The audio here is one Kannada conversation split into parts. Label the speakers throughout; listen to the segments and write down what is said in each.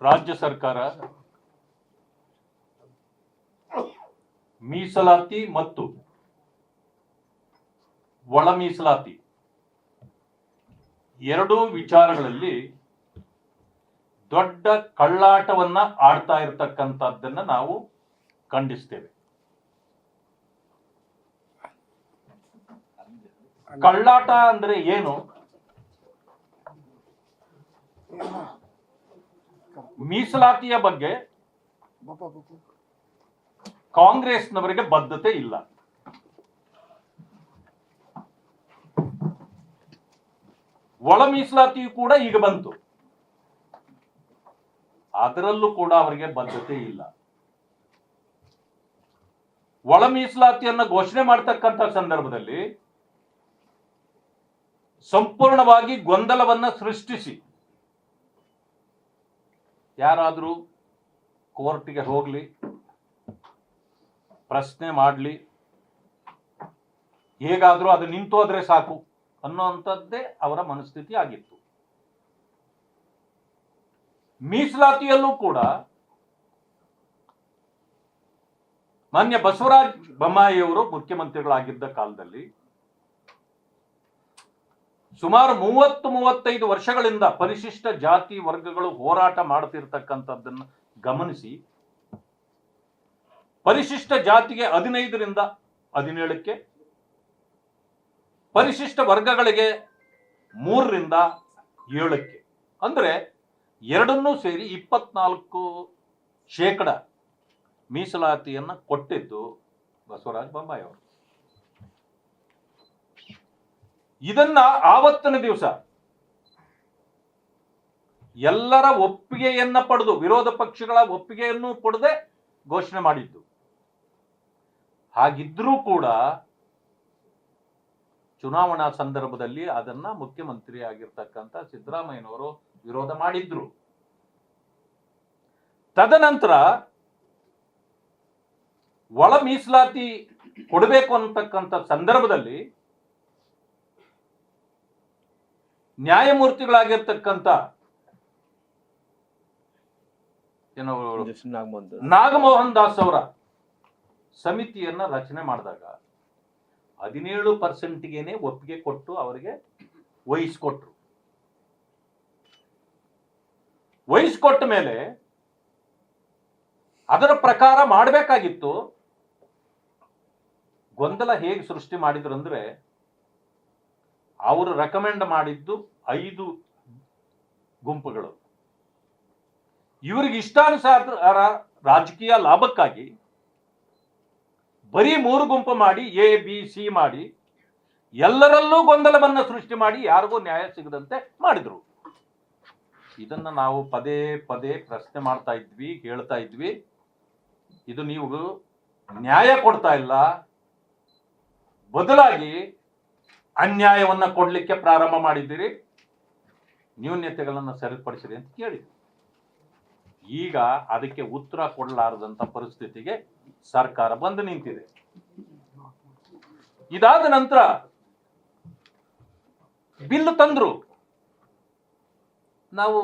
Speaker 1: ರಾಜ್ಯ ಸರ್ಕಾರ ಮೀಸಲಾತಿ ಮತ್ತು ಒಳ ಮೀಸಲಾತಿ ಎರಡೂ ವಿಚಾರಗಳಲ್ಲಿ ದೊಡ್ಡ ಕಳ್ಳಾಟವನ್ನ ಆಡ್ತಾ ಇರತಕ್ಕಂಥದ್ದನ್ನ ನಾವು ಖಂಡಿಸ್ತೇವೆ. ಕಳ್ಳಾಟ ಅಂದ್ರೆ ಏನು? ಮೀಸಲಾತಿಯ ಬಗ್ಗೆ ಕಾಂಗ್ರೆಸ್ನವರಿಗೆ ಬದ್ಧತೆ ಇಲ್ಲ. ಒಳ ಮೀಸಲಾತಿಯು ಕೂಡ ಈಗ ಬಂತು, ಅದರಲ್ಲೂ ಕೂಡ ಅವರಿಗೆ ಬದ್ಧತೆ ಇಲ್ಲ. ಒಳ ಮೀಸಲಾತಿಯನ್ನ ಘೋಷಣೆ ಮಾಡತಕ್ಕಂಥ ಸಂದರ್ಭದಲ್ಲಿ ಸಂಪೂರ್ಣವಾಗಿ ಗೊಂದಲವನ್ನ ಸೃಷ್ಟಿಸಿ ಯಾರಾದರೂ ಕೋರ್ಟ್ಗೆ ಹೋಗ್ಲಿ, ಪ್ರಶ್ನೆ ಮಾಡಲಿ, ಹೇಗಾದ್ರೂ ಅದು ನಿಂತು ಹೋದ್ರೆ ಸಾಕು ಅನ್ನುವಂಥದ್ದೇ ಅವರ ಮನಸ್ಥಿತಿ ಆಗಿತ್ತು. ಮೀಸಲಾತಿಯಲ್ಲೂ ಕೂಡ ಮಾನ್ಯ ಬಸವರಾಜ ಬೊಮ್ಮಾಯಿಯವರು ಮುಖ್ಯಮಂತ್ರಿಗಳಾಗಿದ್ದ ಕಾಲದಲ್ಲಿ ಸುಮಾರು 30-35 ವರ್ಷಗಳಿಂದ ಪರಿಶಿಷ್ಟ ಜಾತಿ ವರ್ಗಗಳು ಹೋರಾಟ ಮಾಡುತ್ತಿರತಕ್ಕಂಥದ್ದನ್ನು ಗಮನಿಸಿ ಪರಿಶಿಷ್ಟ ಜಾತಿಗೆ 15ರಿಂದ 17ಕ್ಕೆ, ಪರಿಶಿಷ್ಟ ವರ್ಗಗಳಿಗೆ 3ರಿಂದ 7ಕ್ಕೆ, ಅಂದ್ರೆ ಎರಡನ್ನೂ ಸೇರಿ 24% ಮೀಸಲಾತಿಯನ್ನ ಕೊಟ್ಟಿದ್ದು ಬಸವರಾಜ ಬೊಮ್ಮಾಯಿ ಅವರು. ಇದನ್ನ ಆವತ್ತಿನ ದಿವಸ ಎಲ್ಲರ ಒಪ್ಪಿಗೆಯನ್ನ ಪಡೆದು, ವಿರೋಧ ಪಕ್ಷಗಳ ಒಪ್ಪಿಗೆಯನ್ನು ಪಡೆದೇ ಘೋಷಣೆ ಮಾಡಿದ್ದು. ಹಾಗಿದ್ರೂ ಕೂಡ ಚುನಾವಣಾ ಸಂದರ್ಭದಲ್ಲಿ ಅದನ್ನ ಮುಖ್ಯಮಂತ್ರಿ ಆಗಿರ್ತಕ್ಕಂಥ ಸಿದ್ದರಾಮಯ್ಯನವರು ವಿರೋಧ ಮಾಡಿದ್ರು. ತದನಂತರ ಒಳ ಮೀಸಲಾತಿ ಕೊಡಬೇಕು ಅಂತಕ್ಕಂಥ ಸಂದರ್ಭದಲ್ಲಿ ನ್ಯಾಯಮೂರ್ತಿಗಳಾಗಿರ್ತಕ್ಕಂಥ ನಾಗಮೋಹನ್ ದಾಸ್ ಅವರ ಸಮಿತಿಯನ್ನ ರಚನೆ ಮಾಡಿದಾಗ 17%ಗೆನೆ ಒಪ್ಪಿಗೆ ಕೊಟ್ಟು ಅವರಿಗೆ ವಹಿಸ್ಕೊಟ್ರು. ವಹಿಸ್ಕೊಟ್ಟ ಮೇಲೆ ಅದರ ಪ್ರಕಾರ ಮಾಡಬೇಕಾಗಿತ್ತು. ಗೊಂದಲ ಹೇಗೆ ಸೃಷ್ಟಿ ಮಾಡಿದ್ರು ಅಂದ್ರೆ, ಅವರು ರೆಕಮೆಂಡ್ ಮಾಡಿದ್ದು 5 ಗುಂಪುಗಳು. ಇವರಿಗೆ ಇಷ್ಟಾನುಸಾರ ರಾಜಕೀಯ ಲಾಭಕ್ಕಾಗಿ ಬರೀ 3 ಗುಂಪು ಮಾಡಿ A, B, C ಮಾಡಿ ಎಲ್ಲರಲ್ಲೂ ಗೊಂದಲವನ್ನ ಸೃಷ್ಟಿ ಮಾಡಿ ಯಾರಿಗೂ ನ್ಯಾಯ ಸಿಗದಂತೆ ಮಾಡಿದ್ರು. ಇದನ್ನ ನಾವು ಪದೇ ಪದೇ ಪ್ರಶ್ನೆ ಮಾಡ್ತಾ ಇದ್ವಿ, ಹೇಳ್ತಾ ಇದ್ವಿ. ಇದು ನೀವು ನ್ಯಾಯ ಕೊಡ್ತಾ ಇಲ್ಲ, ಬದಲಾಗಿ ಅನ್ಯಾಯವನ್ನ ಕೊಡ್ಲಿಕ್ಕೆ ಪ್ರಾರಂಭ ಮಾಡಿದ್ದೀರಿ, ನ್ಯೂನ್ಯತೆಗಳನ್ನು ಸರಿಪಡಿಸಿರಿ ಅಂತ ಕೇಳಿದ್ವಿ. ಈಗ ಅದಕ್ಕೆ ಉತ್ತರ ಕೊಡಲಾರದಂತ ಪರಿಸ್ಥಿತಿಗೆ ಸರ್ಕಾರ ಬಂದು ನಿಂತಿದೆ. ಇದಾದ ನಂತರ ಬಿಲ್ ತಂದ್ರು. ನಾವು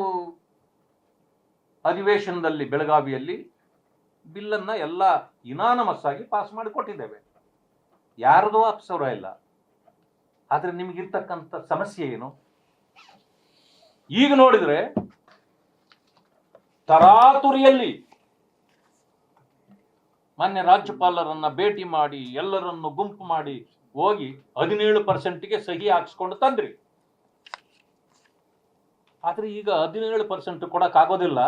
Speaker 1: ಅಧಿವೇಶನದಲ್ಲಿ ಬೆಳಗಾವಿಯಲ್ಲಿ ಬಿಲ್ಲನ್ನ ಎಲ್ಲ ಇನಾನಮಸ್ ಆಗಿ ಪಾಸ್ ಮಾಡಿ ಕೊಟ್ಟಿದ್ದೇವೆ. ಯಾರದೋ ಅಕ್ಷರ ಇಲ್ಲ. ಆದ್ರೆ ನಿಮಗಿರ್ತಕ್ಕಂಥ ಸಮಸ್ಯೆ ಏನು? ಈಗ ನೋಡಿದ್ರೆ ತರಾತುರಿಯಲ್ಲಿ ಮಾನ್ಯ ರಾಜ್ಯಪಾಲರನ್ನ ಭೇಟಿ ಮಾಡಿ ಎಲ್ಲರನ್ನು ಗುಂಪು ಮಾಡಿ ಹೋಗಿ 17%ಗೆ ಸಹಿ ಹಾಕ್ಸ್ಕೊಂಡು ತಂದ್ರಿ. ಆದ್ರೆ ಈಗ 17% ಕೊಡಕ್ಕಾಗೋದಿಲ್ಲ,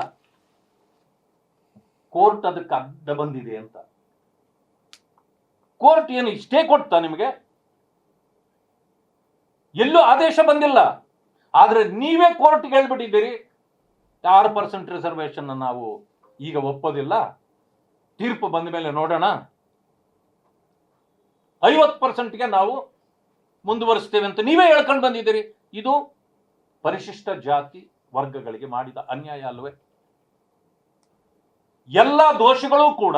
Speaker 1: ಕೋರ್ಟ್ ಅದಕ್ಕೆ ಅಡ್ಡ ಬಂದಿದೆ ಅಂತ. ಕೋರ್ಟ್ ಏನು ಇಷ್ಟೇ ಕೊಡ್ತಾ ನಿಮಗೆ? ಎಲ್ಲೂ ಆದೇಶ ಬಂದಿಲ್ಲ. ಆದ್ರೆ ನೀವೇ ಕೋರ್ಟ್ಗೆ ಹೇಳ್ಬಿಟ್ಟಿದ್ದೀರಿ 6% ರಿಸರ್ವೇಶನ್ ನಾವು ಈಗ ಒಪ್ಪೋದಿಲ್ಲ, ತೀರ್ಪು ಬಂದ ಮೇಲೆ ನೋಡೋಣ, 50%ಗೆ ನಾವು ಮುಂದುವರಿಸ್ತೇವೆ ಅಂತ ನೀವೇ ಹೇಳ್ಕೊಂಡು ಬಂದಿದ್ದೀರಿ. ಇದು ಪರಿಶಿಷ್ಟ ಜಾತಿ ವರ್ಗಗಳಿಗೆ ಮಾಡಿದ ಅನ್ಯಾಯ ಅಲ್ವೇ? ಎಲ್ಲ ದೋಷಗಳು ಕೂಡ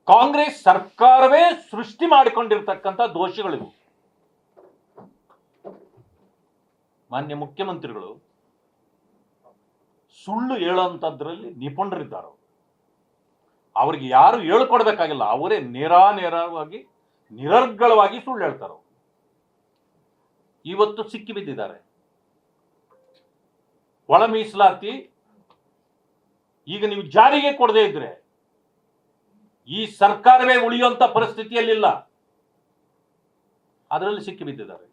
Speaker 1: ಕಾಂಗ್ರೆಸ್ ಸರ್ಕಾರವೇ ಸೃಷ್ಟಿ ಮಾಡಿಕೊಂಡಿರ್ತಕ್ಕಂಥ ದೋಷಗಳಿವು. ಮಾನ್ಯ ಮುಖ್ಯಮಂತ್ರಿಗಳು ಸುಳ್ಳು ಹೇಳೋಂಥದ್ರಲ್ಲಿ ನಿಪುಣರಿದ್ದಾರೆ. ಅವ್ರಿಗೆ ಯಾರು ಹೇಳ್ಕೊಡ್ಬೇಕಾಗಿಲ್ಲ, ಅವರೇ ನೇರವಾಗಿ ನಿರರ್ಗಳವಾಗಿ ಸುಳ್ಳು ಹೇಳ್ತಾರೆ. ಇವತ್ತು ಸಿಕ್ಕಿ ಬಿದ್ದಿದ್ದಾರೆ. ಒಳ ಮೀಸಲಾತಿ ಈಗ ನೀವು ಜಾರಿಗೆ ಕೊಡದೇ ಇದ್ರೆ ಈ ಸರ್ಕಾರವೇ ಉಳಿಯುವಂತ ಪರಿಸ್ಥಿತಿಯಲ್ಲಿಲ್ಲ, ಅದರಲ್ಲಿ ಸಿಕ್ಕಿ ಬಿದ್ದಿದ್ದಾರೆ.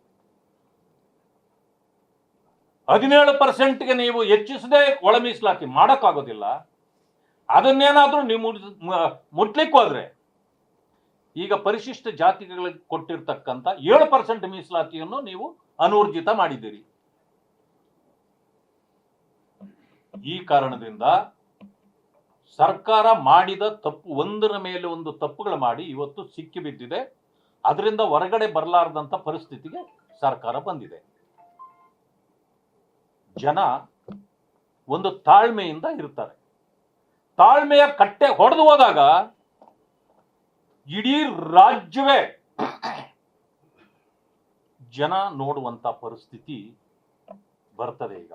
Speaker 1: 17%ಗೆ ನೀವು ಹೆಚ್ಚಿಸದೆ ಒಳ ಮೀಸಲಾತಿ ಮಾಡೋಕ್ಕಾಗೋದಿಲ್ಲ. ಅದನ್ನೇನಾದ್ರೂ ನೀವು ಮುಟ್ಲಿಕ್ಕೆ ಹೋದ್ರೆ, ಈಗ ಪರಿಶಿಷ್ಟ ಜಾತಿಗಳಿಗೆ ಕೊಟ್ಟಿರ್ತಕ್ಕಂಥ 7% ಮೀಸಲಾತಿಯನ್ನು ನೀವು ಅನೂರ್ಜಿತ ಮಾಡಿದ್ದೀರಿ. ಈ ಕಾರಣದಿಂದ ಸರ್ಕಾರ ಮಾಡಿದ ತಪ್ಪು, ಒಂದರ ಮೇಲೆ ಒಂದು ತಪ್ಪುಗಳು ಮಾಡಿ ಇವತ್ತು ಸಿಕ್ಕಿ ಬಿದ್ದಿದೆ. ಅದರಿಂದ ಹೊರಗಡೆ ಬರಲಾರದಂತ ಪರಿಸ್ಥಿತಿಗೆ ಸರ್ಕಾರ ಬಂದಿದೆ. ಜನ ಒಂದು ತಾಳ್ಮೆಯಿಂದ ಇರ್ತಾರೆ. ತಾಳ್ಮೆಯ ಕಟ್ಟೆ ಹೊಡೆದು ಹೋದಾಗ ಇಡೀ ರಾಜ್ಯವೇ ಜನ ನೋಡುವಂತ ಪರಿಸ್ಥಿತಿ ಬರ್ತದೆ. ಈಗ